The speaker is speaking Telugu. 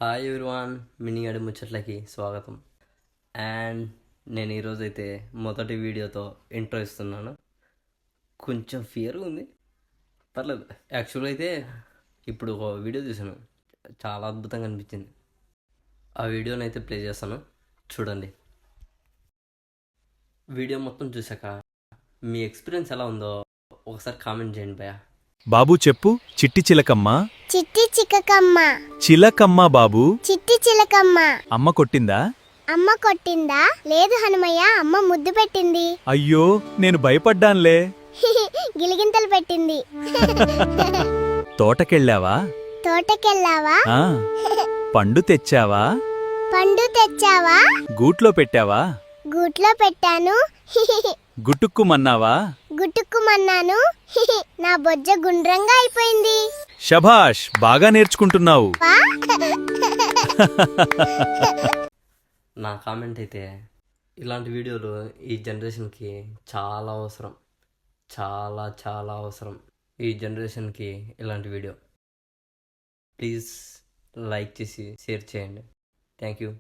హాయ్ ఎవ్రీవాన్, మినీ అడి ముచ్చట్లకి స్వాగతం. అండ్ నేను ఈరోజైతే మొదటి వీడియోతో ఇంట్రో ఇస్తున్నాను. కొంచెం ఫియర్గా ఉంది, పర్లేదు. యాక్చువల్గా అయితే ఇప్పుడు ఒక వీడియో చూసాను, చాలా అద్భుతంగా అనిపించింది. ఆ వీడియోని అయితే ప్లే చేస్తాను, చూడండి. వీడియో మొత్తం చూసాక మీ ఎక్స్పీరియన్స్ ఎలా ఉందో ఒకసారి కామెంట్ చేయండి భయ్యా. బాబూ చెప్పు. చిట్టి చిలకమ్మ చిట్టి చిక్కకమ్మ చిలకమ్మ బాబూ. చిట్టి చిలకమ్మ అమ్మ కొట్టిందా? అమ్మ కొట్టిందా? లేదు హనుమయ్య, అమ్మ ముద్దు పెట్టింది. అయ్యో, నేను భయపడ్డాన్లే. గిలిగింతలు పెట్టింది. తోటకెళ్ళావా? తోటకెళ్ళావా? ఆ. పండు తెచ్చావా? పండు తెచ్చావా? గూట్లో పెట్టావా? గూట్లో పెట్టాను. గుటుక్కుమన్నావా? గుట్టుక్కుమన్నాను. నా బొజ్జ గుండ్రంగా అయిపోయింది. శభాష్, బాగా నేర్చుకుంటున్నావు. వా? నా కామెంట్ అయితే ఇలాంటి వీడియోలు ఈ జనరేషన్కి చాలా అవసరం, చాలా చాలా అవసరం. ఈ జనరేషన్కి ఇలాంటి వీడియో ప్లీజ్ లైక్ చేసి షేర్ చేయండి. Thank you.